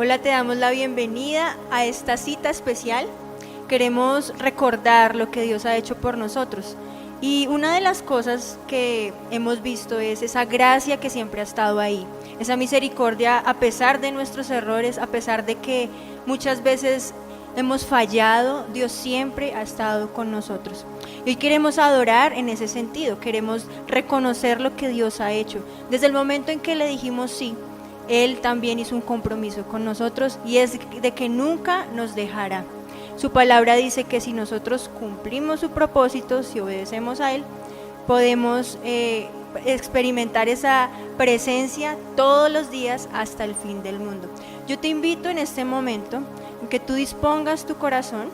Hola, te damos la bienvenida a esta cita especial. Queremos recordar lo que Dios ha hecho por nosotros. Y una de las cosas que hemos visto es esa gracia que siempre ha estado ahí, esa misericordia a pesar de nuestros errores, a pesar de que muchas veces hemos fallado, Dios siempre ha estado con nosotros. Y hoy queremos adorar en ese sentido, queremos reconocer lo que Dios ha hecho. Desde el momento en que le dijimos sí, Él también hizo un compromiso con nosotros y es de que nunca nos dejará. Su palabra dice que si nosotros cumplimos su propósito, si obedecemos a Él, podemos experimentar esa presencia todos los días hasta el fin del mundo. Yo te invito en este momento en que tú dispongas tu corazón,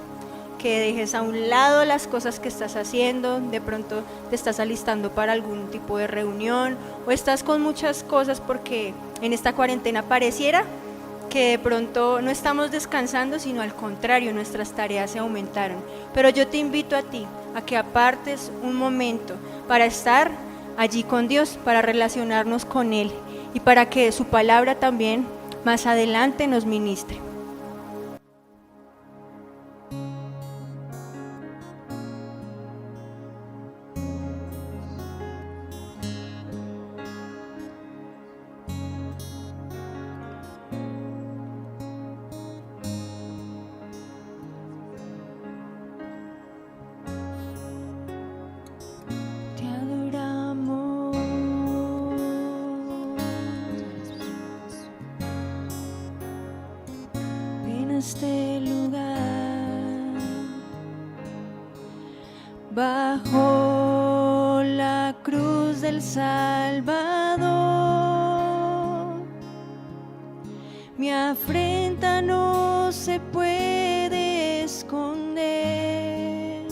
que dejes a un lado las cosas que estás haciendo. De pronto te estás alistando para algún tipo de reunión o estás con muchas cosas porque en esta cuarentena pareciera que de pronto no estamos descansando, sino al contrario, nuestras tareas se aumentaron. Pero yo te invito a ti a que apartes un momento para estar allí con Dios, para relacionarnos con Él y para que su palabra también más adelante nos ministre. Este lugar, bajo la cruz del Salvador, mi afrenta no se puede esconder.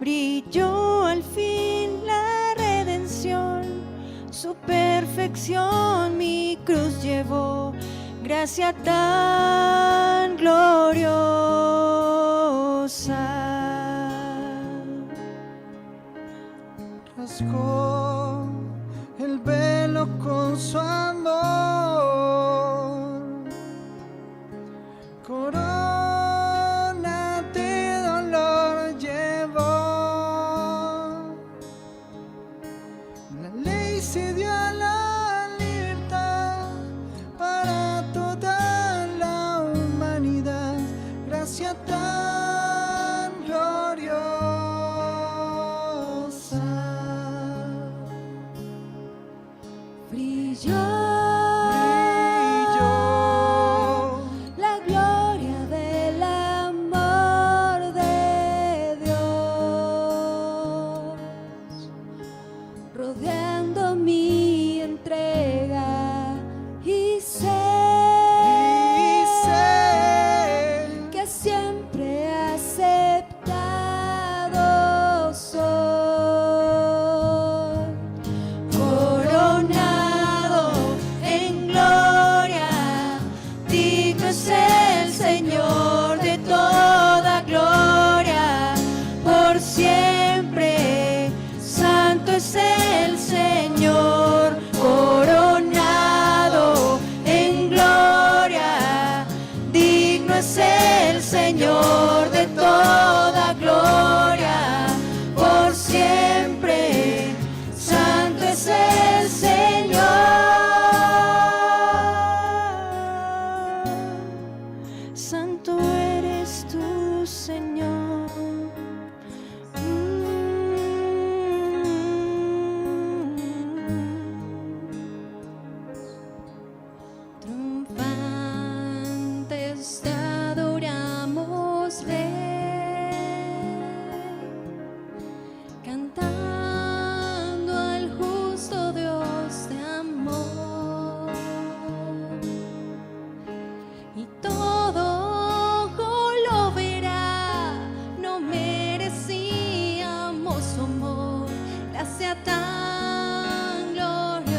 Brilló al fin la redención, su perfección mi cruz llevó. Gracia tan gloriosa, rasgó el velo con su amor, corona de dolor llevó, la ley se dio a la tan gloriosa. Brilló la gloria del amor de Dios, rodeando mi entrega y sé que siempre aceptado soy, coronado en gloria, digno es el Señor de toda gloria, por siempre santo es el Señor, coronado en gloria, digno es el Señor de toda gloria, por siempre santo es el Señor. Santo eres tú, Señor. Triunfantes te adoramos, cantando al justo Dios de amor, y todo ojo lo verá, no merecíamos su amor, gracia tan gloriosa.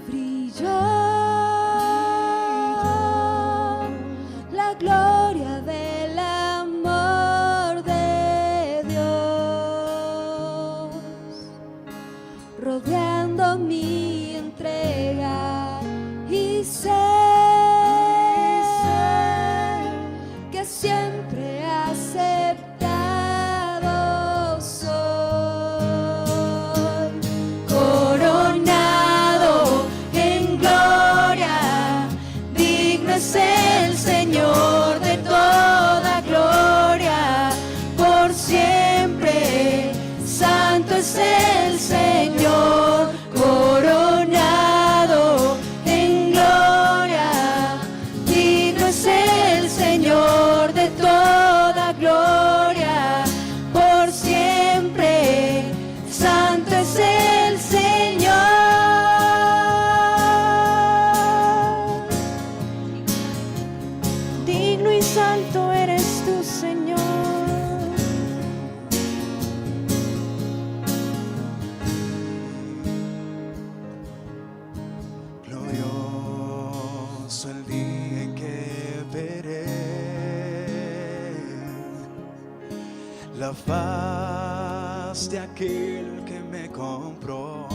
Brilló la gloria del amor de Dios, la faz de aquel que me compró.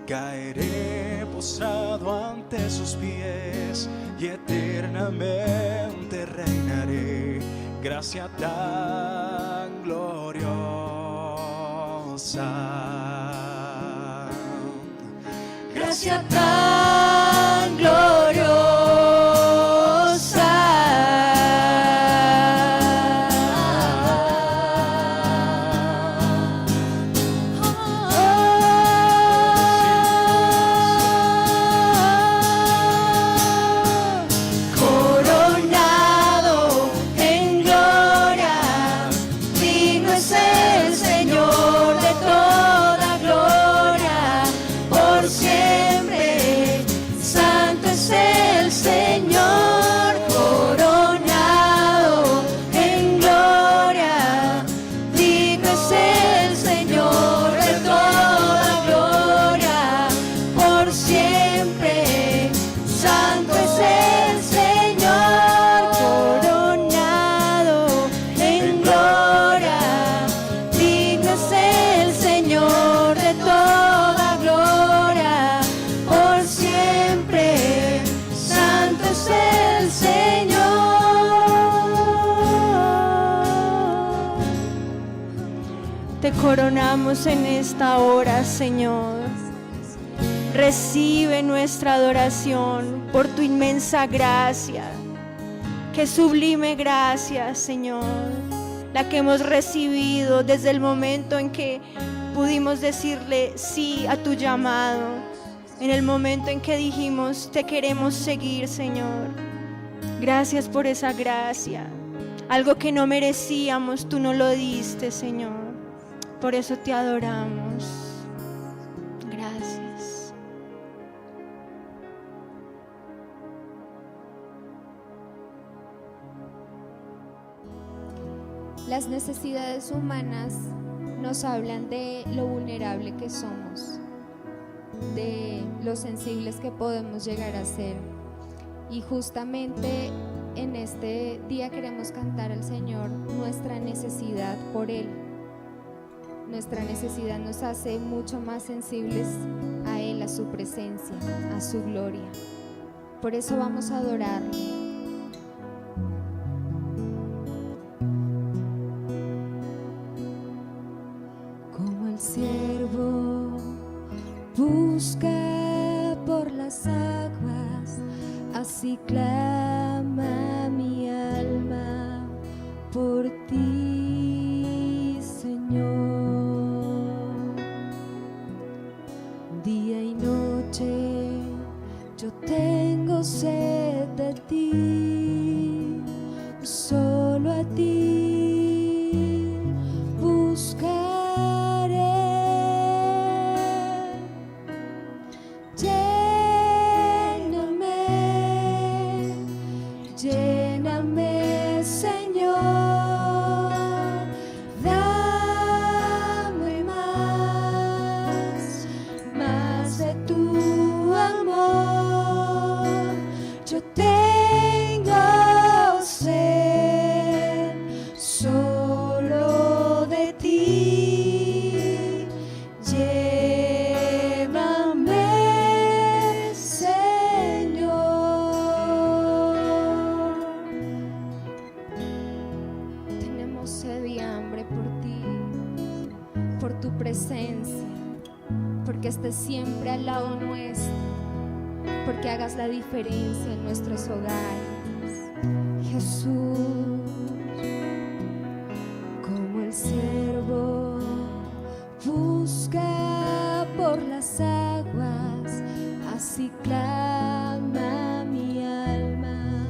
Caeré postrado ante sus pies y eternamente reinaré. Gracia tan gloriosa, gracia tan gloriosa. Coronado en gloria, digno es el Señor de toda gloria, por siempre. Santo es el Señor, coronado en gloria, digno es el Señor de toda gloria, por siempre. Santo es el Señor, coronado en gloria, digno es el Señor de toda gloria, por siempre. Santo es el Señor. Te coronamos en esta hora, Señor. Recibe nuestra adoración por tu inmensa gracia. Qué sublime gracia, Señor, la que hemos recibido desde el momento en que pudimos decirle sí a tu llamado, en el momento en que dijimos te queremos seguir, Señor. Gracias por esa gracia, algo que no merecíamos, tú no lo diste, Señor. Por eso te adoramos. Gracias. Las necesidades humanas nos hablan de lo vulnerable que somos, de lo sensibles que podemos llegar a ser. Y justamente en este día queremos cantar al Señor nuestra necesidad por Él. Nuestra necesidad nos hace mucho más sensibles a Él, a su presencia, a su gloria. Por eso vamos a adorarle. Como el siervo busca por las aguas, así clama mi alma por ti, Señor. Día y noche yo tengo sed de ti, solo a ti buscaré. Lléname, lléname, Señor, dame más, más de tu amor. Yo tengo sed solo de ti. Llévame, Señor. Tenemos sed y hambre por ti, por tu presencia, porque estés siempre al lado nuestro, porque hagas la diferencia en nuestros hogares, Jesús. Como el siervo busca por las aguas, así clama mi alma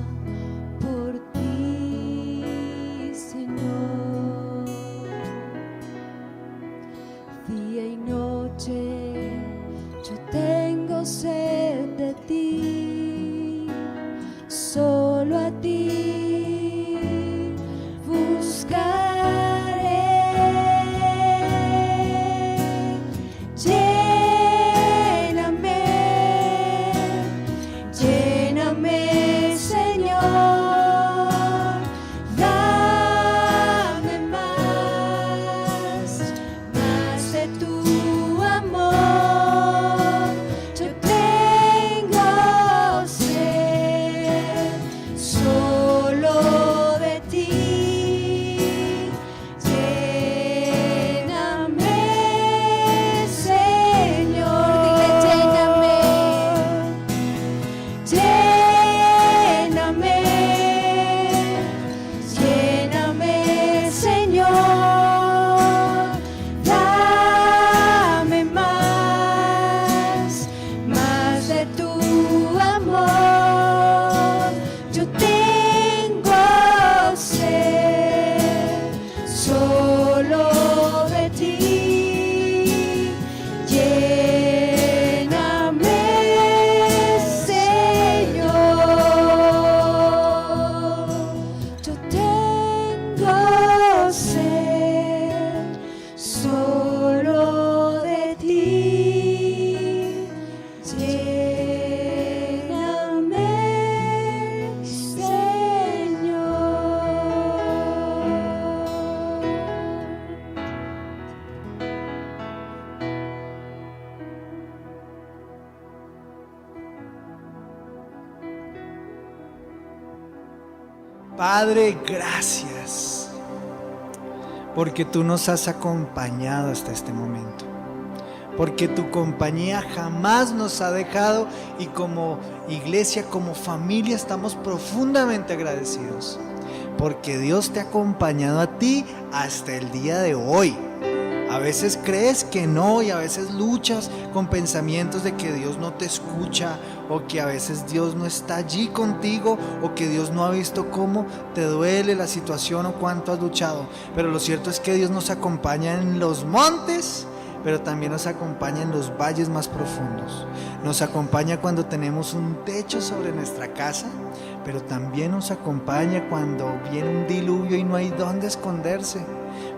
por ti, Señor. Día y noche yo tengo sed de ti, solo a ti buscaré. Lléname, lléname, Señor, dame Padre, gracias, porque tú nos has acompañado hasta este momento, porque tu compañía jamás nos ha dejado, y como iglesia, como familia, estamos profundamente agradecidos, porque Dios te ha acompañado a ti hasta el día de hoy. A veces crees que no, y a veces luchas con pensamientos de que Dios no te escucha, o que a veces Dios no está allí contigo, o que Dios no ha visto cómo te duele la situación o cuánto has luchado. Pero lo cierto es que Dios nos acompaña en los montes, pero también nos acompaña en los valles más profundos. Nos acompaña cuando tenemos un techo sobre nuestra casa, pero también nos acompaña cuando viene un diluvio y no hay dónde esconderse,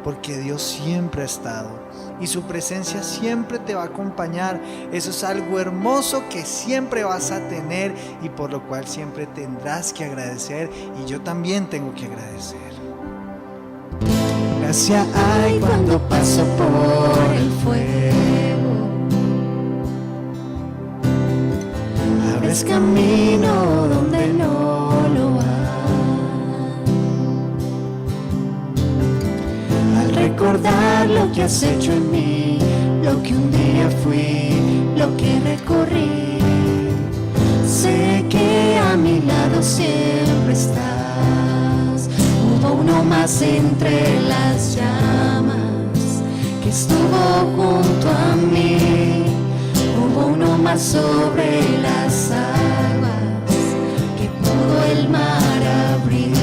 porque Dios siempre ha estado y su presencia siempre te va a acompañar. Eso es algo hermoso que siempre vas a tener y por lo cual siempre tendrás que agradecer, y yo también tengo que agradecer. Gracia hay cuando paso por el fuego, abres camino donde no lo hay. Al recordar lo que has hecho en mí, lo que un día fui, lo que recorrí, sé que a mi lado siempre estás. Hubo uno más entre las llamas que estuvo junto a mí. Hubo uno más sobre las aguas que pudo el mar abrir.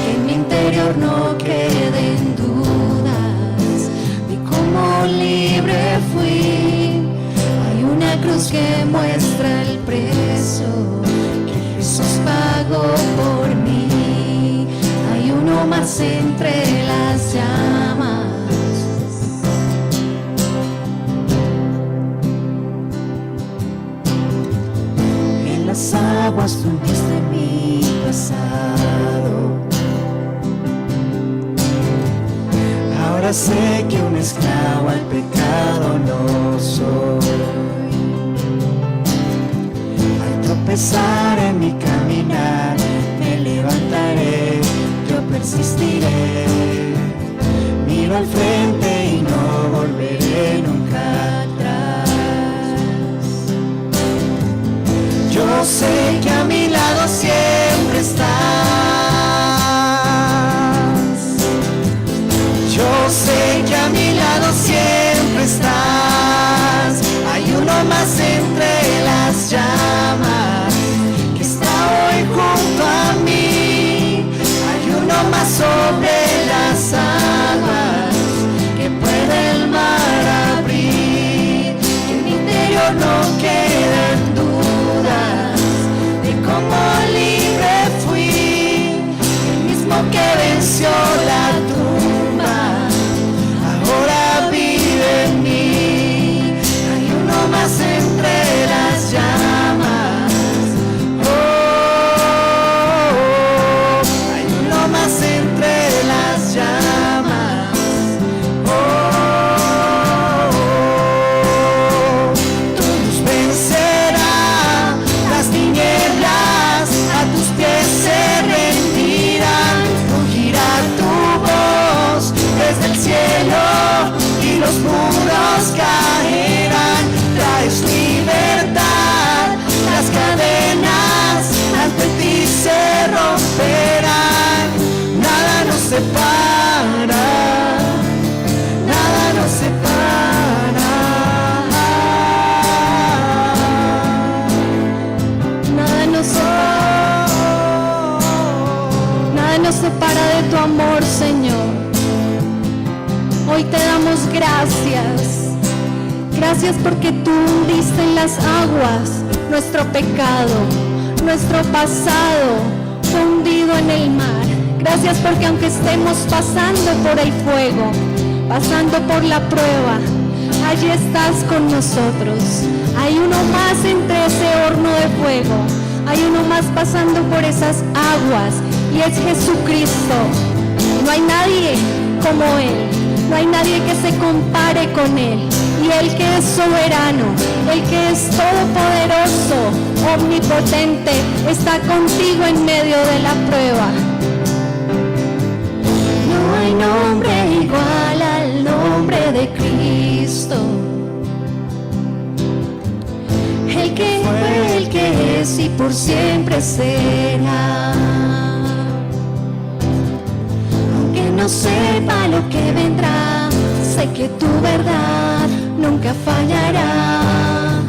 Que en mi interior no queden dudas de cómo libre fui. Hay una cruz que muestra el precio que Jesús pagó por mí. Hay uno más entre las llamas. En las aguas fundiste mi pasado. Ahora sé que un esclavo al pecado no soy. Al tropezar en mi caminar, me levantaré, yo persistiré. Miro al frente y no volveré nunca atrás. Yo sé que a mi lado siempre estás. Yo sé que a mi lado siempre estás. Hay uno más entre las llamas que está hoy junto a mí. Hay uno más sobre las aguas que puede el mar abrir. Que en mi interior no quedan dudas de cómo libre fui. El mismo que venció la tumba ahora vive en mí. Hay uno más entre las llamas. Hay uno más entre las llamas. Tu luz vencerá las tinieblas, a tus pies se rendirán. Rugirá tu voz desde el cielo y los muros caerán. Traes libertad, las cadenas ante ti se romperán. Nada nos separa, nada nos separa. Nada nos separa, nada nos separa de tu amor, Señor. Hoy te damos gracias. Gracias porque tú hundiste en las aguas nuestro pecado, nuestro pasado fue hundido en el mar. Gracias porque aunque estemos pasando por el fuego, pasando por la prueba, allí estás con nosotros. Hay uno más entre ese horno de fuego, hay uno más pasando por esas aguas, y es Jesucristo. No hay nadie como Él, no hay nadie que se compare con Él. Y Él que es soberano, Él que es todopoderoso, omnipotente, está contigo en medio de la prueba. No hay nombre igual al nombre de Cristo. El que fue, el que es y por siempre será. Aunque no sepa lo que vendrá, sé que tu verdad nunca fallará.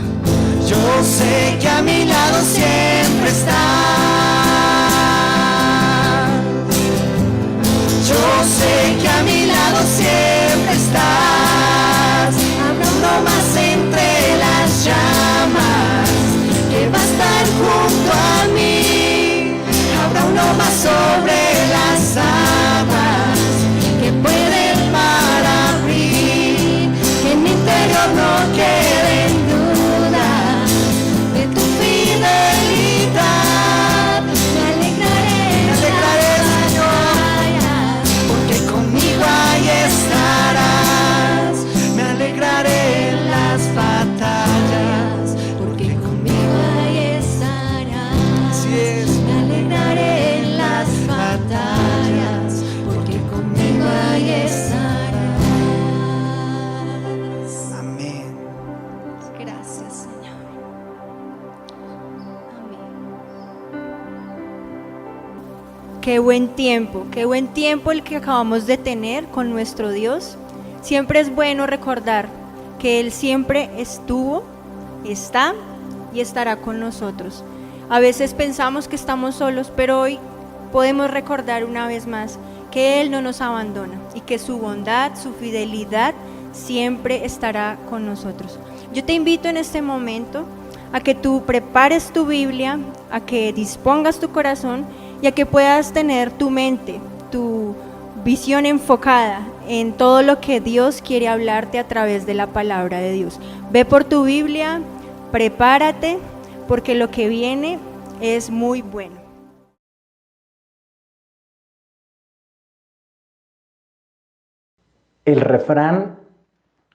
Yo sé que a mi lado siempre estás. Yo sé que a mi lado siempre estás. Habrá uno más entre las llamas que va a estar junto a mí. Habrá uno más sobre las aguas que puede el mar abrir. Que en mi interior no queden dudas de tu fidelidad. Me alegraré, Señor, porque conmigo ahí estarás. Me alegraré en las batallas, porque conmigo ahí estarás. Así es. Me alegraré en las batallas, porque conmigo ahí estarás. Amén. Gracias, Señor. Amén. Qué buen tiempo el que acabamos de tener con nuestro Dios. Siempre es bueno recordar que Él siempre estuvo, está y estará con nosotros. A veces pensamos que estamos solos, pero hoy podemos recordar una vez más que Él no nos abandona y que su bondad, su fidelidad siempre estará con nosotros. Yo te invito en este momento a que tú prepares tu Biblia, a que dispongas tu corazón y a que puedas tener tu mente, tu visión enfocada en todo lo que Dios quiere hablarte a través de la palabra de Dios. Ve por tu Biblia, prepárate, porque lo que viene es muy bueno. El refrán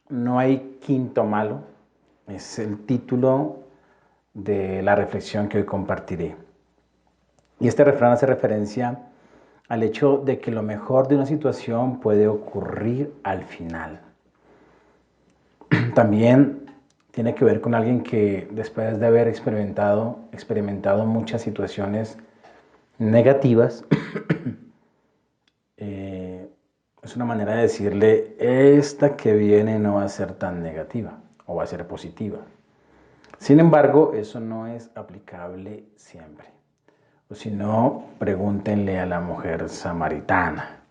"no hay quinto malo" es el título de la reflexión que hoy compartiré. Y este refrán hace referencia al hecho de que lo mejor de una situación puede ocurrir al final. También tiene que ver con alguien que, después de haber experimentado muchas situaciones negativas, es una manera de decirle: esta que viene no va a ser tan negativa o va a ser positiva. Sin embargo, eso no es aplicable siempre. O si no, pregúntenle a la mujer samaritana.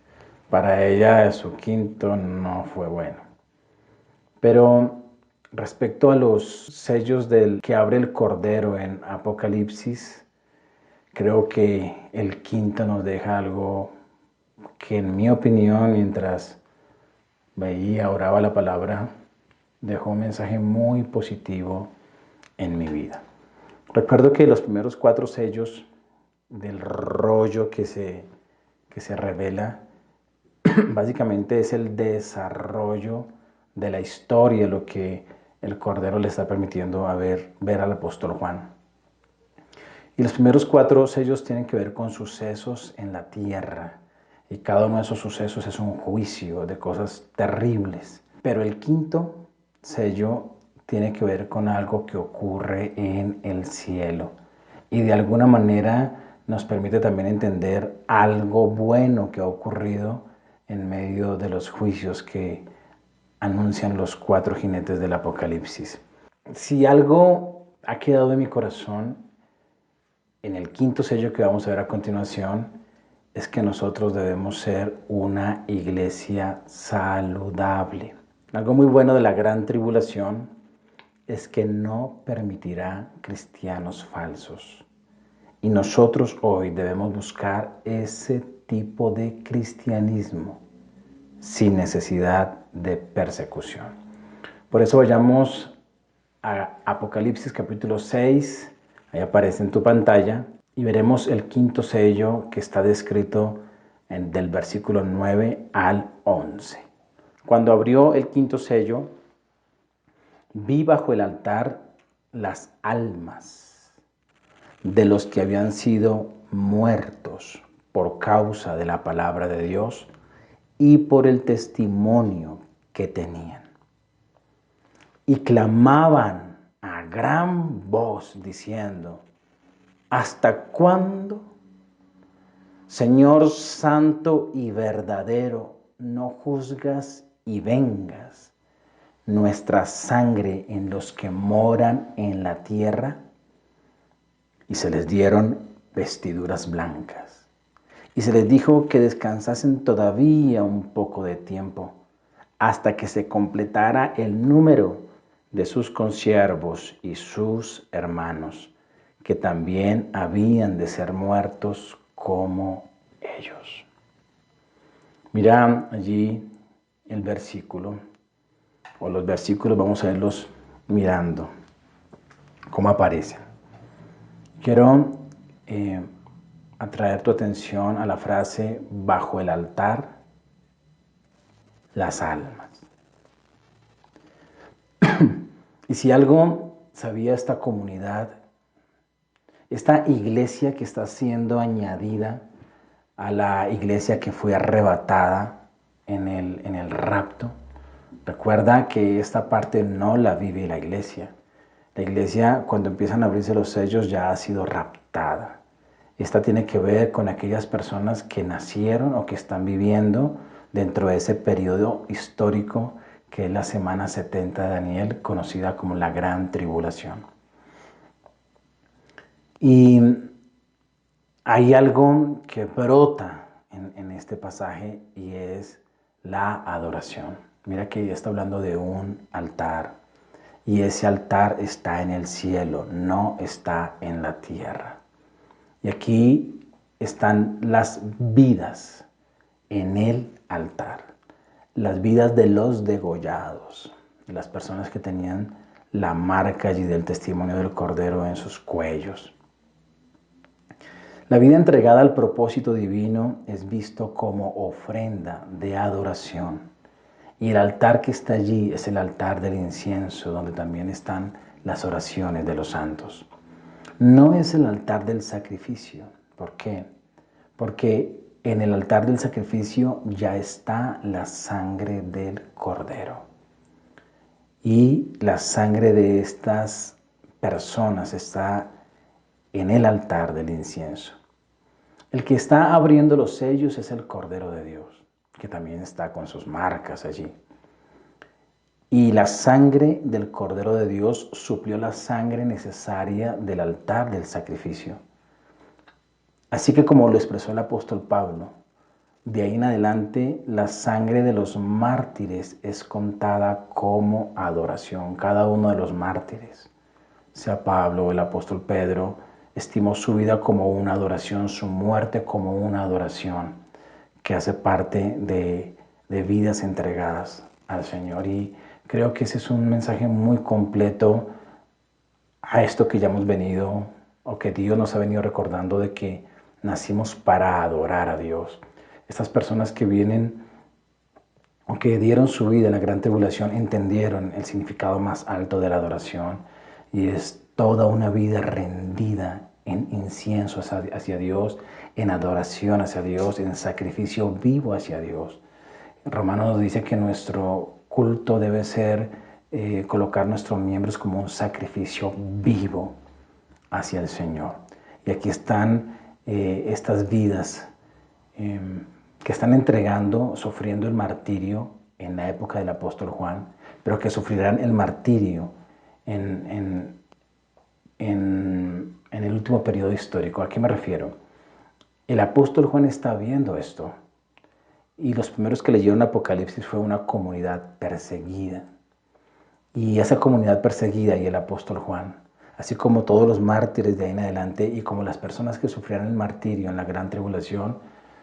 Para ella su quinto no fue bueno. Pero respecto a los sellos del que abre el Cordero en Apocalipsis, creo que el quinto nos deja algo que, en mi opinión, mientras veía, oraba la palabra, dejó un mensaje muy positivo en mi vida. Recuerdo que los primeros 4 sellos del rollo que se revela básicamente es el desarrollo de la historia, lo que el Cordero le está permitiendo ver al apóstol Juan. Y los primeros 4 sellos tienen que ver con sucesos en la tierra, y cada uno de esos sucesos es un juicio de cosas terribles. Pero el quinto sello tiene que ver con algo que ocurre en el cielo, y de alguna manera nos permite también entender algo bueno que ha ocurrido en medio de los juicios que anuncian los 4 jinetes del Apocalipsis. Si algo ha quedado en mi corazón en el quinto sello que vamos a ver a continuación, es que nosotros debemos ser una iglesia saludable. Algo muy bueno de la gran tribulación es que no permitirá cristianos falsos. Y nosotros hoy debemos buscar ese tipo de cristianismo sin necesidad de persecución. Por eso vayamos a Apocalipsis capítulo 6, ahí aparece en tu pantalla, y veremos el quinto sello que está descrito del versículo 9 al 11. Cuando abrió el quinto sello, vi bajo el altar las almas de los que habían sido muertos por causa de la palabra de Dios y por el testimonio que tenían. Y clamaban a gran voz diciendo: ¿hasta cuándo, Señor santo y verdadero, no juzgas y vengas nuestra sangre en los que moran en la tierra? Y se les dieron vestiduras blancas. Y se les dijo que descansasen todavía un poco de tiempo, hasta que se completara el número de sus consiervos y sus hermanos, que también habían de ser muertos como ellos. Mira allí el versículo, o los versículos, vamos a verlos mirando cómo aparecen. Quiero atraer tu atención a la frase: bajo el altar, las almas. Y si algo sabía esta comunidad, esta iglesia que está siendo añadida a la iglesia que fue arrebatada en el rapto, recuerda que esta parte no la vive la iglesia. La iglesia, cuando empiezan a abrirse los sellos, ya ha sido raptada. Esta tiene que ver con aquellas personas que nacieron o que están viviendo dentro de ese periodo histórico que es la semana 70 de Daniel, conocida como la Gran Tribulación. Y hay algo que brota en este pasaje y es la adoración. Mira que está hablando de un altar y ese altar está en el cielo, no está en la tierra. Y aquí están las vidas en el altar, las vidas de los degollados, de las personas que tenían la marca allí del testimonio del Cordero en sus cuellos. La vida entregada al propósito divino es visto como ofrenda de adoración. Y el altar que está allí es el altar del incienso, donde también están las oraciones de los santos. No es el altar del sacrificio. ¿Por qué? Porque en el altar del sacrificio ya está la sangre del Cordero. Y la sangre de estas personas está en el altar del incienso. El que está abriendo los sellos es el Cordero de Dios, que también está con sus marcas allí. Y la sangre del Cordero de Dios suplió la sangre necesaria del altar del sacrificio. Así que, como lo expresó el apóstol Pablo, de ahí en adelante la sangre de los mártires es contada como adoración. Cada uno de los mártires, sea Pablo o el apóstol Pedro, estimó su vida como una adoración, su muerte como una adoración que hace parte de vidas entregadas al Señor. Y creo que ese es un mensaje muy completo a esto que ya hemos venido, o que Dios nos ha venido recordando, de que nacimos para adorar a Dios. Estas personas que vienen o que dieron su vida en la Gran Tribulación entendieron el significado más alto de la adoración, y es toda una vida rendida en incienso hacia Dios, en adoración hacia Dios, en sacrificio vivo hacia Dios. Romanos nos dice que nuestro culto debe ser colocar nuestros miembros como un sacrificio vivo hacia el Señor. Y aquí están estas vidas que están entregando, sufriendo el martirio en la época del apóstol Juan, pero que sufrirán el martirio en el último periodo histórico. ¿A qué me refiero? El apóstol Juan está viendo esto, y los primeros que leyeron Apocalipsis fue una comunidad perseguida. Y esa comunidad perseguida y el apóstol Juan, así como todos los mártires de ahí en adelante y como las personas que sufrieron el martirio en la Gran Tribulación,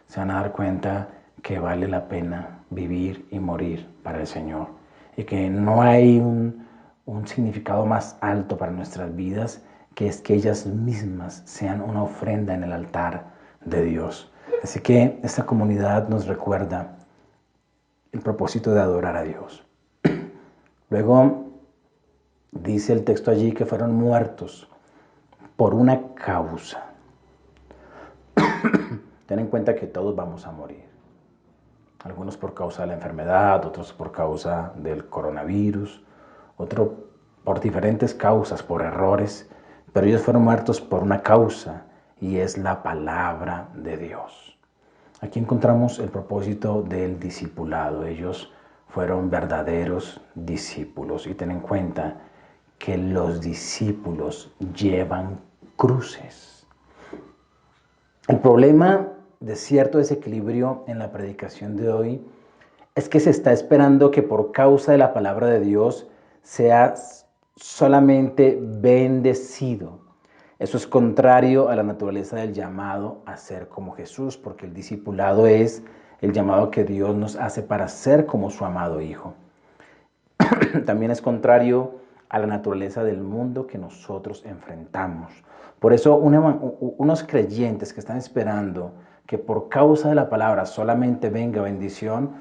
se van a dar cuenta que vale la pena vivir y morir para el Señor, y que no hay un significado más alto para nuestras vidas, que es que ellas mismas sean una ofrenda en el altar de Dios. Así que esta comunidad nos recuerda el propósito de adorar a Dios. Luego dice el texto allí que fueron muertos por una causa. Ten en cuenta que todos vamos a morir. Algunos por causa de la enfermedad, otros por causa del coronavirus, otros por diferentes causas, por errores, pero ellos fueron muertos por una causa y es la palabra de Dios. Aquí encontramos el propósito del discipulado. Ellos fueron verdaderos discípulos y ten en cuenta que los discípulos llevan cruces. El problema de cierto desequilibrio en la predicación de hoy es que se está esperando que por causa de la palabra de Dios seas solamente bendecido. Eso es contrario a la naturaleza del llamado a ser como Jesús, porque el discipulado es el llamado que Dios nos hace para ser como su amado Hijo. También es contrario a la naturaleza del mundo que nosotros enfrentamos. Por eso unos creyentes que están esperando que por causa de la palabra solamente venga bendición,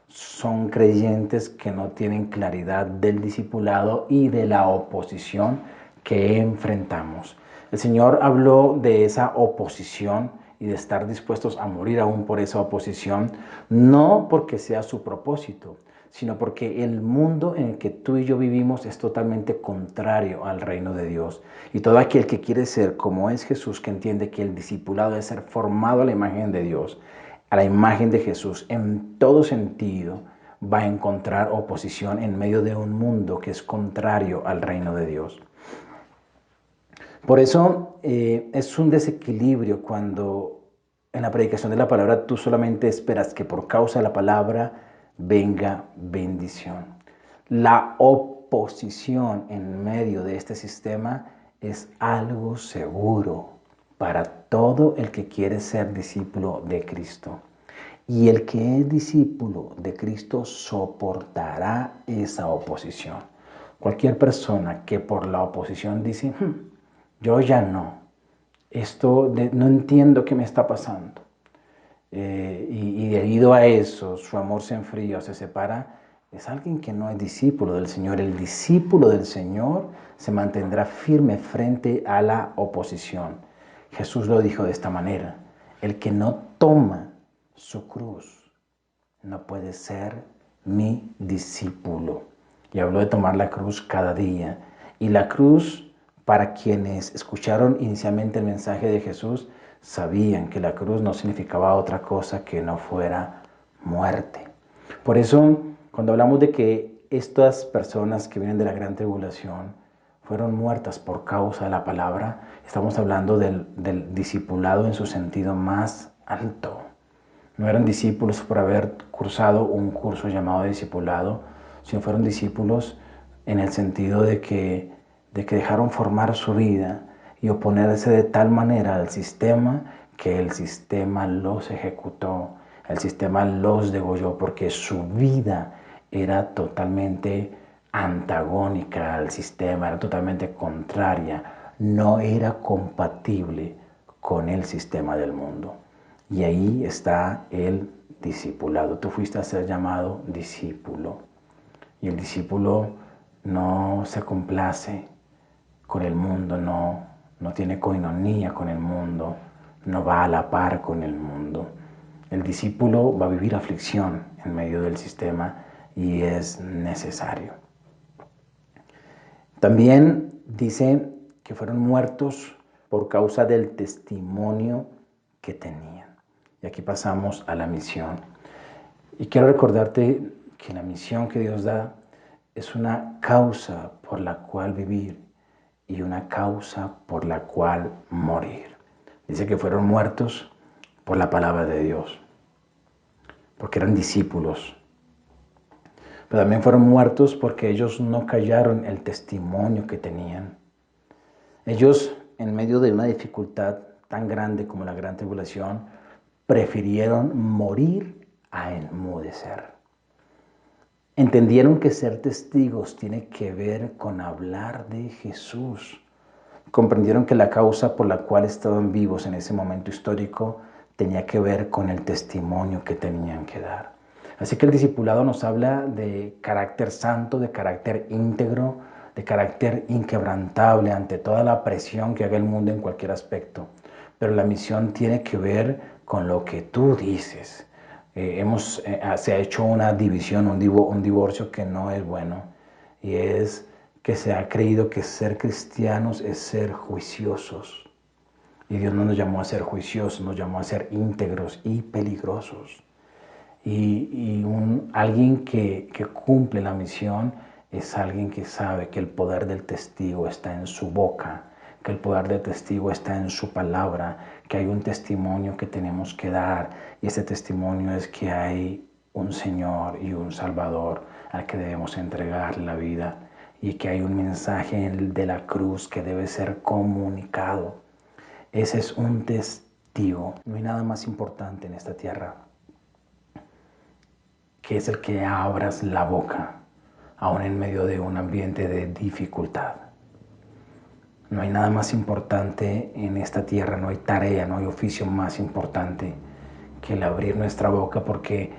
son creyentes que no tienen claridad del discipulado y de la oposición que enfrentamos. El Señor habló de esa oposición y de estar dispuestos a morir aún por esa oposición, no porque sea su propósito, sino porque el mundo en el que tú y yo vivimos es totalmente contrario al reino de Dios. Y todo aquel que quiere ser como es Jesús, que entiende que el discipulado es ser formado a la imagen de Dios, a la imagen de Jesús, en todo sentido, va a encontrar oposición en medio de un mundo que es contrario al reino de Dios. Por eso es un desequilibrio cuando en la predicación de la palabra tú solamente esperas que por causa de la palabra venga bendición. La oposición en medio de este sistema es algo seguro para todo el que quiere ser discípulo de Cristo. Y el que es discípulo de Cristo soportará esa oposición. Cualquier persona que por la oposición dice, yo ya no, no entiendo qué me está pasando. Y debido a eso, su amor se enfría o se separa, es alguien que no es discípulo del Señor. El discípulo del Señor se mantendrá firme frente a la oposición. Jesús lo dijo de esta manera, el que no toma su cruz no puede ser mi discípulo. Y habló de tomar la cruz cada día. Y la cruz, para quienes escucharon inicialmente el mensaje de Jesús, sabían que la cruz no significaba otra cosa que no fuera muerte. Por eso, cuando hablamos de que estas personas que vienen de la gran tribulación fueron muertas por causa de la palabra, estamos hablando del discipulado en su sentido más alto. No eran discípulos por haber cursado un curso llamado discipulado, sino fueron discípulos en el sentido de que dejaron formar su vida y oponerse de tal manera al sistema que el sistema los ejecutó, el sistema los degolló, porque su vida era totalmente antagónica al sistema, era totalmente contraria, no era compatible con el sistema del mundo. Y ahí está el discipulado. Tú fuiste a ser llamado discípulo. Y el discípulo no se complace con el mundo, no tiene coinonía con el mundo, no va a la par con el mundo. El discípulo va a vivir aflicción en medio del sistema y es necesario. También dice que fueron muertos por causa del testimonio que tenían. Y aquí pasamos a la misión. Y quiero recordarte que la misión que Dios da es una causa por la cual vivir y una causa por la cual morir. Dice que fueron muertos por la palabra de Dios, porque eran discípulos. Pero también fueron muertos porque ellos no callaron el testimonio que tenían. Ellos, en medio de una dificultad tan grande como la gran tribulación, prefirieron morir a enmudecer. Entendieron que ser testigos tiene que ver con hablar de Jesús. Comprendieron que la causa por la cual estaban vivos en ese momento histórico tenía que ver con el testimonio que tenían que dar. Así que el discipulado nos habla de carácter santo, de carácter íntegro, de carácter inquebrantable ante toda la presión que haga el mundo en cualquier aspecto. Pero la misión tiene que ver con lo que tú dices. Se ha hecho una división, un divorcio que no es bueno, y es que se ha creído que ser cristianos es ser juiciosos. Y Dios no nos llamó a ser juiciosos, nos llamó a ser íntegros y peligrosos. Alguien que cumple la misión es alguien que sabe que el poder del testigo está en su boca, que el poder del testigo está en su palabra, que hay un testimonio que tenemos que dar, y ese testimonio es que hay un Señor y un Salvador al que debemos entregar la vida, y que hay un mensaje de la cruz que debe ser comunicado. Ese es un testigo. No hay nada más importante en esta tierra que es el que abras la boca, aún en medio de un ambiente de dificultad. No hay nada más importante en esta tierra, no hay tarea, no hay oficio más importante que el abrir nuestra boca, porque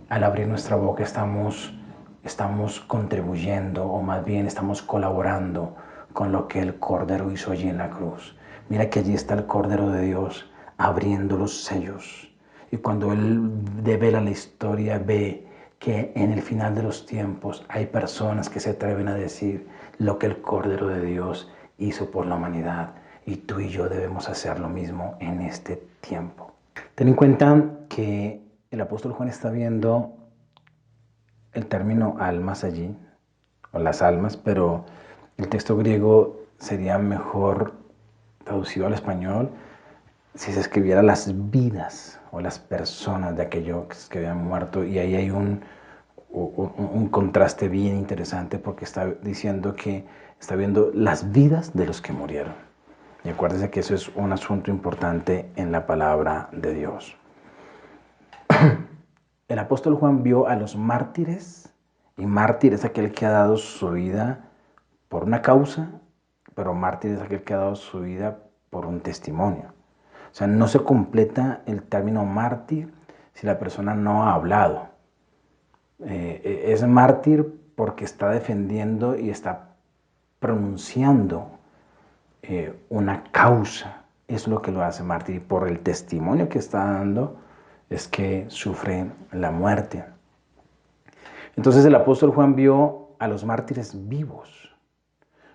al abrir nuestra boca estamos contribuyendo, o más bien estamos colaborando con lo que el Cordero hizo allí en la cruz. Mira que allí está el Cordero de Dios abriendo los sellos. Y cuando Él devela la historia, ve que en el final de los tiempos hay personas que se atreven a decir lo que el Cordero de Dios hizo por la humanidad. Y tú y yo debemos hacer lo mismo en este tiempo. Ten en cuenta que el apóstol Juan está viendo el término almas allí, o las almas, pero el texto griego sería mejor traducido al español si se escribiera las vidas o las personas de aquellos que habían muerto. Y ahí hay un contraste bien interesante, porque está diciendo que está viendo las vidas de los que murieron. Y acuérdense que eso es un asunto importante en la palabra de Dios. El apóstol Juan vio a los mártires, y mártir es aquel que ha dado su vida por una causa, pero mártir es aquel que ha dado su vida por un testimonio. O sea, no se completa el término mártir si la persona no ha hablado. Es mártir porque está defendiendo y está pronunciando una causa. Es lo que lo hace mártir, y por el testimonio que está dando es que sufre la muerte. Entonces el apóstol Juan vio a los mártires vivos,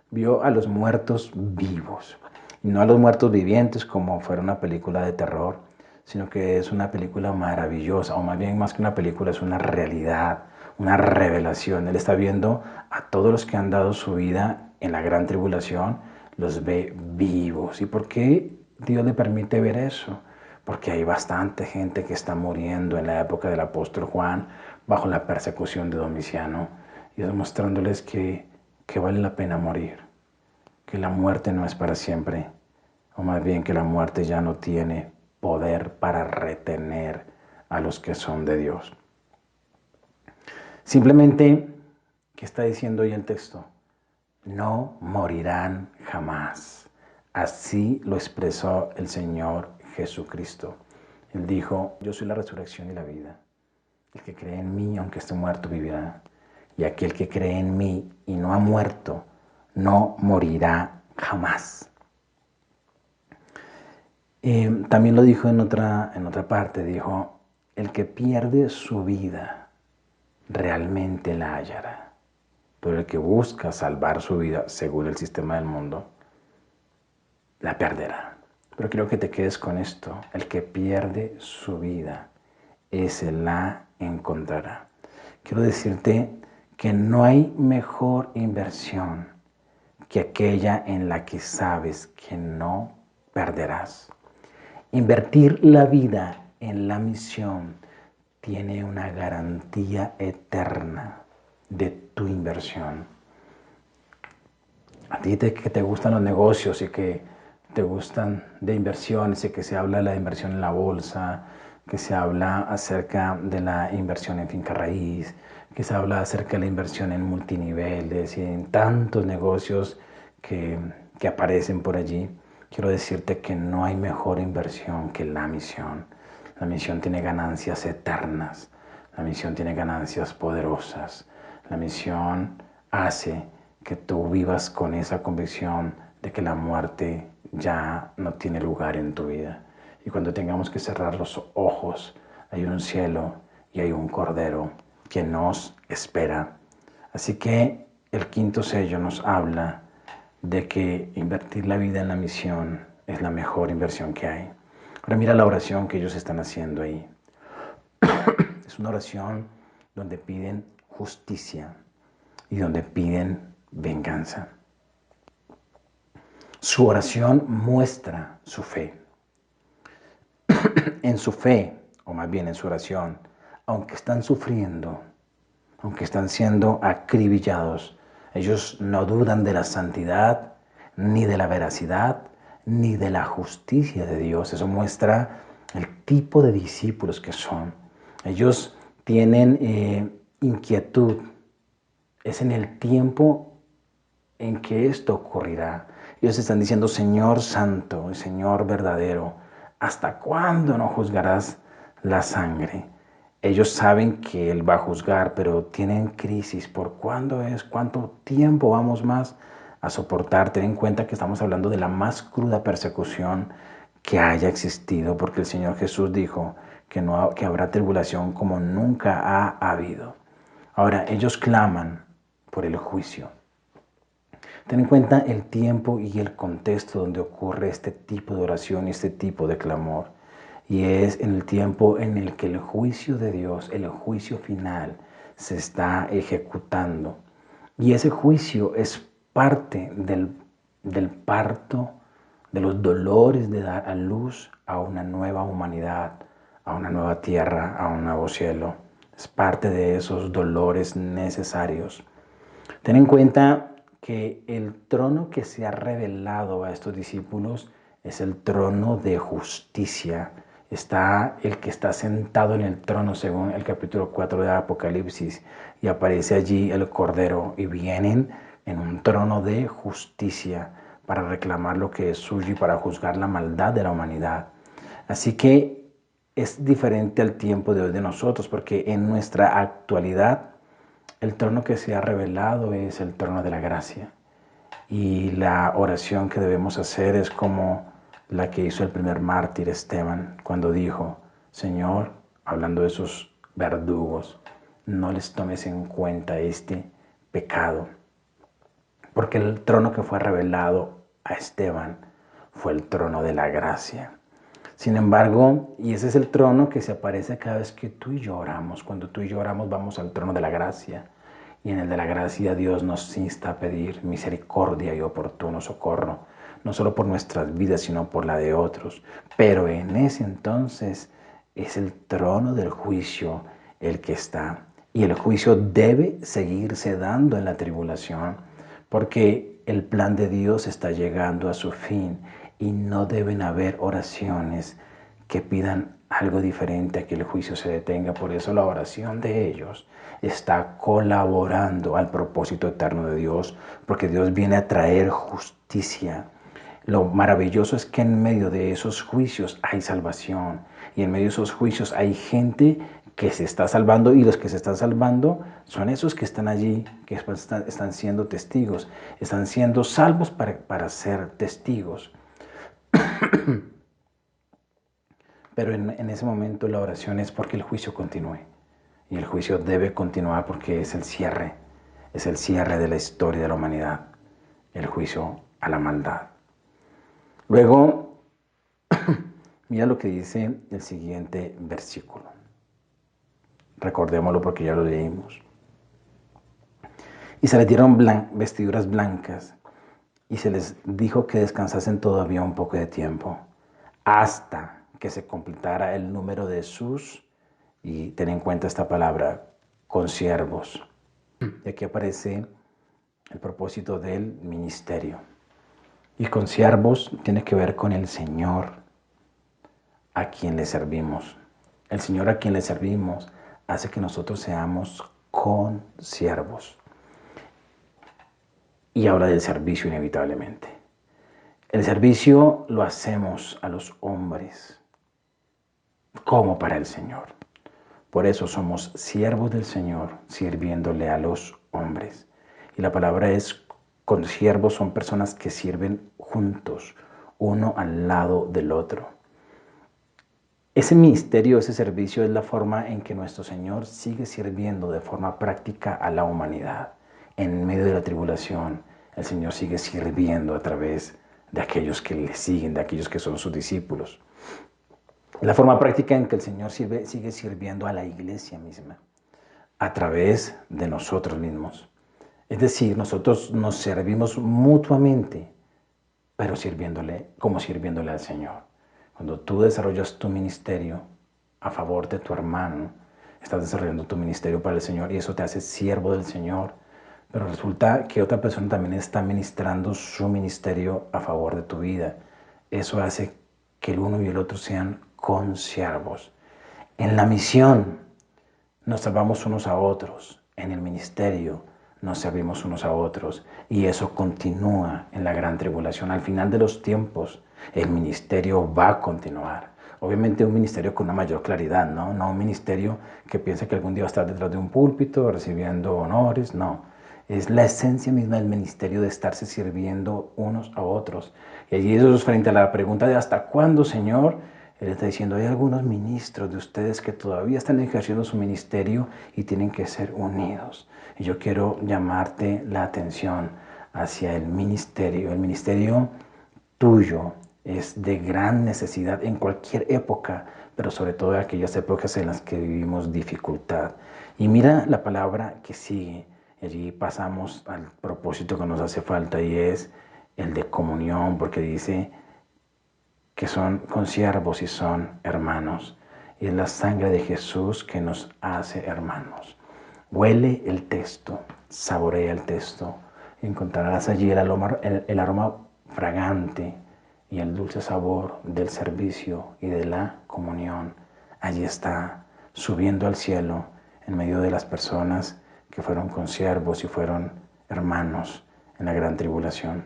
vio a los muertos vivos, y no a los muertos vivientes como fuera una película de terror, sino que es una película maravillosa, o más bien más que una película, es una realidad, una revelación. Él está viendo a todos los que han dado su vida en la gran tribulación, los ve vivos. ¿Y por qué Dios le permite ver eso? Porque hay bastante gente que está muriendo en la época del apóstol Juan bajo la persecución de Domiciano, y demostrándoles que vale la pena morir, que la muerte no es para siempre, o más bien que la muerte ya no tiene poder para retener a los que son de Dios. Simplemente, ¿qué está diciendo hoy el texto? No morirán jamás. Así lo expresó el Señor Jesucristo. Él dijo: yo soy la resurrección y la vida. El que cree en mí, aunque esté muerto, vivirá. Y aquel que cree en mí y no ha muerto, no morirá jamás. También lo dijo en otra parte, dijo: el que pierde su vida realmente la hallará, pero el que busca salvar su vida según el sistema del mundo, la perderá. Pero quiero que te quedes con esto: el que pierde su vida, ese la encontrará. Quiero decirte que no hay mejor inversión que aquella en la que sabes que no perderás. Invertir la vida en la misión tiene una garantía eterna de tu inversión. A ti que te gustan los negocios y que te gustan de inversiones, y que se habla de la inversión en la bolsa, que se habla acerca de la inversión en finca raíz, que se habla acerca de la inversión en multiniveles y en tantos negocios que aparecen por allí. Quiero decirte que no hay mejor inversión que la misión. La misión tiene ganancias eternas. La misión tiene ganancias poderosas. La misión hace que tú vivas con esa convicción de que la muerte ya no tiene lugar en tu vida. Y cuando tengamos que cerrar los ojos, hay un cielo y hay un cordero que nos espera. Así que el quinto sello nos habla de que invertir la vida en la misión es la mejor inversión que hay. Ahora mira la oración que ellos están haciendo ahí. Es una oración donde piden justicia y donde piden venganza. Su oración muestra su fe. En su fe, o más bien en su oración, aunque están sufriendo, aunque están siendo acribillados, ellos no dudan de la santidad, ni de la veracidad, ni de la justicia de Dios. Eso muestra el tipo de discípulos que son. Ellos tienen inquietud. Es en el tiempo en que esto ocurrirá. Ellos están diciendo, Señor santo y Señor verdadero, ¿hasta cuándo no juzgarás la sangre? Ellos saben que Él va a juzgar, pero tienen crisis. ¿Por cuándo es? ¿Cuánto tiempo vamos más a soportar? Ten en cuenta que estamos hablando de la más cruda persecución que haya existido, porque el Señor Jesús dijo que habrá tribulación como nunca ha habido. Ahora, ellos claman por el juicio. Ten en cuenta el tiempo y el contexto donde ocurre este tipo de oración y este tipo de clamor. Y es en el tiempo en el que el juicio de Dios, el juicio final, se está ejecutando. Y ese juicio es parte del parto, de los dolores de dar a luz a una nueva humanidad, a una nueva tierra, a un nuevo cielo. Es parte de esos dolores necesarios. Ten en cuenta que el trono que se ha revelado a estos discípulos es el trono de justicia. Está el que está sentado en el trono según el capítulo 4 de Apocalipsis y aparece allí el Cordero y vienen en un trono de justicia para reclamar lo que es suyo y para juzgar la maldad de la humanidad. Así que es diferente al tiempo de hoy de nosotros porque en nuestra actualidad el trono que se ha revelado es el trono de la gracia. Y la oración que debemos hacer es como la que hizo el primer mártir Esteban cuando dijo, Señor, hablando de esos verdugos, no les tomes en cuenta este pecado. Porque el trono que fue revelado a Esteban fue el trono de la gracia. Sin embargo, y ese es el trono que se aparece cada vez que tú y yo oramos. Cuando tú y yo oramos vamos al trono de la gracia. Y en el de la gracia Dios nos insta a pedir misericordia y oportuno socorro, no solo por nuestras vidas, sino por la de otros. Pero en ese entonces es el trono del juicio el que está. Y el juicio debe seguirse dando en la tribulación, porque el plan de Dios está llegando a su fin y no deben haber oraciones que pidan algo diferente a que el juicio se detenga. Por eso la oración de ellos está colaborando al propósito eterno de Dios, porque Dios viene a traer justicia. Lo maravilloso es que en medio de esos juicios hay salvación y en medio de esos juicios hay gente que se está salvando y los que se están salvando son esos que están allí, que están siendo testigos, están siendo salvos para ser testigos. Pero en ese momento la oración es porque el juicio continúe. Y el juicio debe continuar porque es el cierre de la historia de la humanidad, el juicio a la maldad. Luego, mira lo que dice el siguiente versículo. Recordémoslo porque ya lo leímos. Y se les dieron vestiduras blancas y se les dijo que descansasen todavía un poco de tiempo hasta que se completara el número de sus, y ten en cuenta esta palabra, consiervos. Y aquí aparece el propósito del ministerio. Y consiervos tiene que ver con el Señor a quien le servimos. El Señor a quien le servimos hace que nosotros seamos consiervos. Y habla del servicio inevitablemente. El servicio lo hacemos a los hombres como para el Señor. Por eso somos siervos del Señor, sirviéndole a los hombres. Y la palabra es Consiervos son personas que sirven juntos, uno al lado del otro. Ese ministerio, ese servicio es la forma en que nuestro Señor sigue sirviendo de forma práctica a la humanidad. En medio de la tribulación, el Señor sigue sirviendo a través de aquellos que le siguen, de aquellos que son sus discípulos. La forma práctica en que el Señor sigue sirviendo a la iglesia misma, a través de nosotros mismos. Es decir, nosotros nos servimos mutuamente, pero sirviéndole al Señor. Cuando tú desarrollas tu ministerio a favor de tu hermano, estás desarrollando tu ministerio para el Señor y eso te hace siervo del Señor. Pero resulta que otra persona también está ministrando su ministerio a favor de tu vida. Eso hace que el uno y el otro sean consiervos. En la misión nos salvamos unos a otros. En el ministerio nos servimos unos a otros. Y eso continúa en la gran tribulación. Al final de los tiempos, el ministerio va a continuar. Obviamente un ministerio con una mayor claridad, ¿no? No un ministerio que piensa que algún día va a estar detrás de un púlpito recibiendo honores, no. Es la esencia misma del ministerio de estarse sirviendo unos a otros. Y allí eso es frente a la pregunta de ¿hasta cuándo, Señor? Él está diciendo, hay algunos ministros de ustedes que todavía están ejerciendo su ministerio y tienen que ser unidos. Y yo quiero llamarte la atención hacia el ministerio. El ministerio tuyo es de gran necesidad en cualquier época, pero sobre todo en aquellas épocas en las que vivimos dificultad. Y mira la palabra que sigue. Allí pasamos al propósito que nos hace falta y es el de comunión, porque dice que son consiervos y son hermanos. Y es la sangre de Jesús que nos hace hermanos. Huele el texto, saborea el texto. Y encontrarás allí el aroma fragante y el dulce sabor del servicio y de la comunión. Allí está, subiendo al cielo en medio de las personas que fueron consiervos y fueron hermanos en la gran tribulación.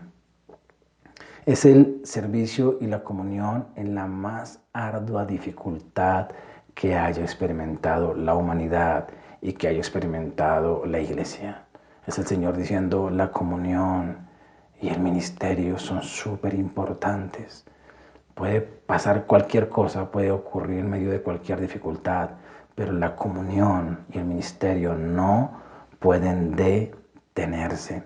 Es el servicio y la comunión en la más ardua dificultad que haya experimentado la humanidad y que haya experimentado la iglesia. Es el Señor diciendo, la comunión y el ministerio son súper importantes. Puede pasar cualquier cosa, puede ocurrir en medio de cualquier dificultad, pero la comunión y el ministerio no pueden detenerse.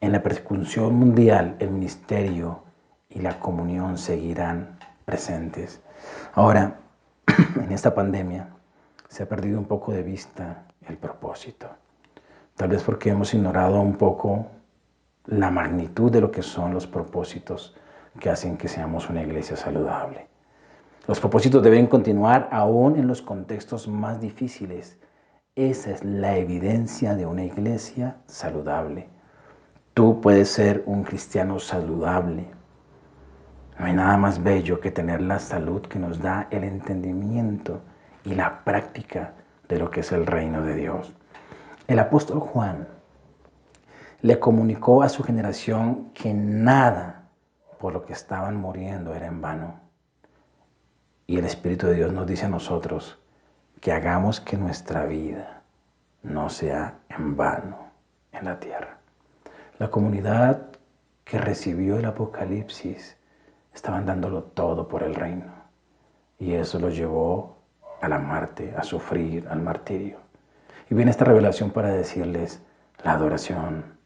En la persecución mundial, el ministerio y la comunión seguirán presentes. Ahora, en esta pandemia, se ha perdido un poco de vista el propósito. Tal vez porque hemos ignorado un poco la magnitud de lo que son los propósitos que hacen que seamos una iglesia saludable. Los propósitos deben continuar aún en los contextos más difíciles. Esa es la evidencia de una iglesia saludable. Tú puedes ser un cristiano saludable. No hay nada más bello que tener la salud que nos da el entendimiento y la práctica de lo que es el reino de Dios. El apóstol Juan le comunicó a su generación que nada por lo que estaban muriendo era en vano. Y el Espíritu de Dios nos dice a nosotros que hagamos que nuestra vida no sea en vano en la tierra. La comunidad que recibió el Apocalipsis estaban dándolo todo por el reino. Y eso los llevó a la muerte, a sufrir, al martirio. Y viene esta revelación para decirles la adoración,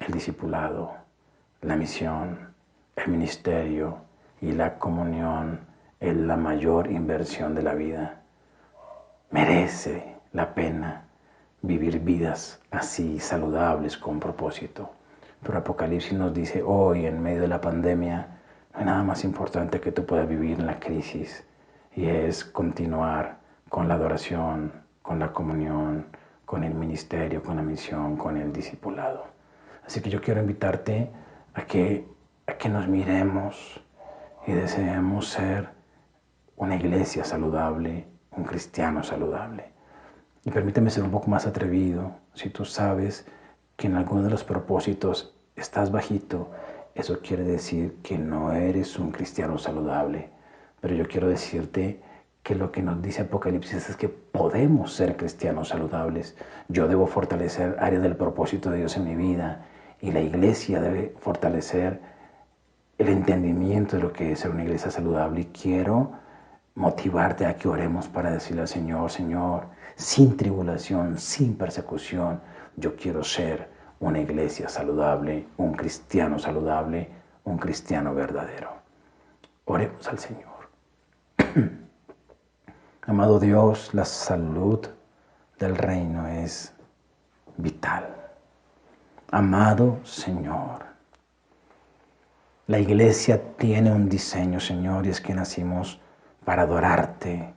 el discipulado, la misión, el ministerio y la comunión es la mayor inversión de la vida. Merece la pena vivir vidas así saludables con propósito. Pero Apocalipsis nos dice hoy, en medio de la pandemia, no hay nada más importante que tú puedas vivir en la crisis y es continuar con la adoración, con la comunión, con el ministerio, con la misión, con el discipulado. Así que yo quiero invitarte a que nos miremos y deseemos ser una iglesia saludable, un cristiano saludable. Y permíteme ser un poco más atrevido. Si tú sabes que en alguno de los propósitos estás bajito, eso quiere decir que no eres un cristiano saludable. Pero yo quiero decirte que lo que nos dice Apocalipsis es que podemos ser cristianos saludables. Yo debo fortalecer áreas del propósito de Dios en mi vida Y la iglesia debe fortalecer el entendimiento de lo que es ser una iglesia saludable. Y quiero motivarte a que oremos para decirle al Señor: Señor, sin tribulación, sin persecución, yo quiero ser una iglesia saludable, un cristiano saludable, un cristiano verdadero. Oremos al Señor. Amado Dios, la salud del reino es vital. Amado Señor, la iglesia tiene un diseño, Señor, y es que nacimos para adorarte.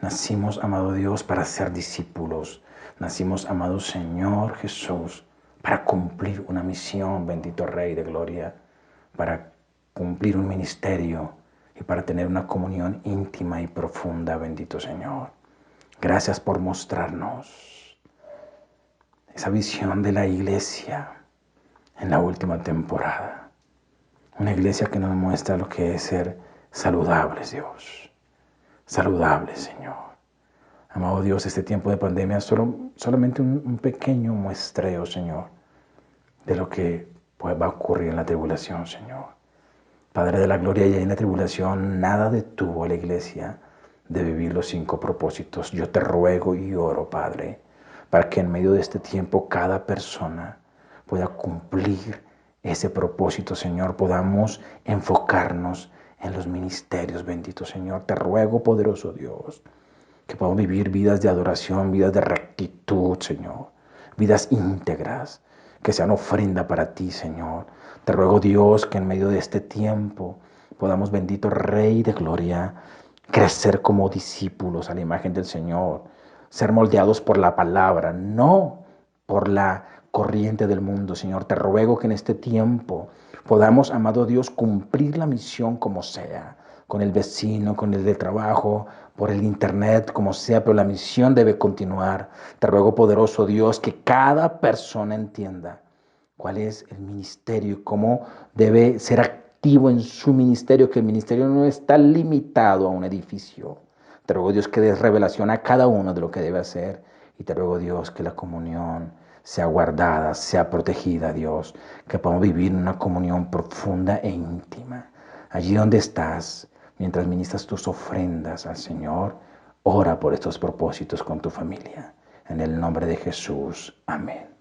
Nacimos, amado Dios, para ser discípulos. Nacimos, amado Señor Jesús, para cumplir una misión, bendito Rey de Gloria, para cumplir un ministerio y para tener una comunión íntima y profunda, bendito Señor. Gracias por mostrarnos esa visión de la iglesia en la última temporada. Una iglesia que nos muestra lo que es ser saludables, Dios. Saludables, Señor. Amado Dios, este tiempo de pandemia es solamente un pequeño muestreo, Señor, de lo que va a ocurrir en la tribulación, Señor. Padre de la gloria, y en la tribulación nada detuvo a la iglesia de vivir los 5 propósitos. Yo te ruego y oro, Padre, para que en medio de este tiempo cada persona pueda cumplir ese propósito, Señor. Podamos enfocarnos en los ministerios, bendito Señor. Te ruego, poderoso Dios, que podamos vivir vidas de adoración, vidas de rectitud, Señor. Vidas íntegras, que sean ofrenda para ti, Señor. Te ruego, Dios, que en medio de este tiempo podamos, bendito Rey de Gloria, crecer como discípulos a la imagen del Señor, ser moldeados por la palabra, no por la corriente del mundo, Señor. Te ruego que en este tiempo podamos, amado Dios, cumplir la misión como sea, con el vecino, con el del trabajo, por el internet, como sea, pero la misión debe continuar. Te ruego, poderoso Dios, que cada persona entienda cuál es el ministerio y cómo debe ser activo en su ministerio, que el ministerio no está limitado a un edificio. Te ruego, Dios, que des revelación a cada uno de lo que debe hacer. Y te ruego, Dios, que la comunión sea guardada, sea protegida, Dios, que podamos vivir en una comunión profunda e íntima. Allí donde estás, mientras ministras tus ofrendas al Señor, ora por estos propósitos con tu familia. En el nombre de Jesús. Amén.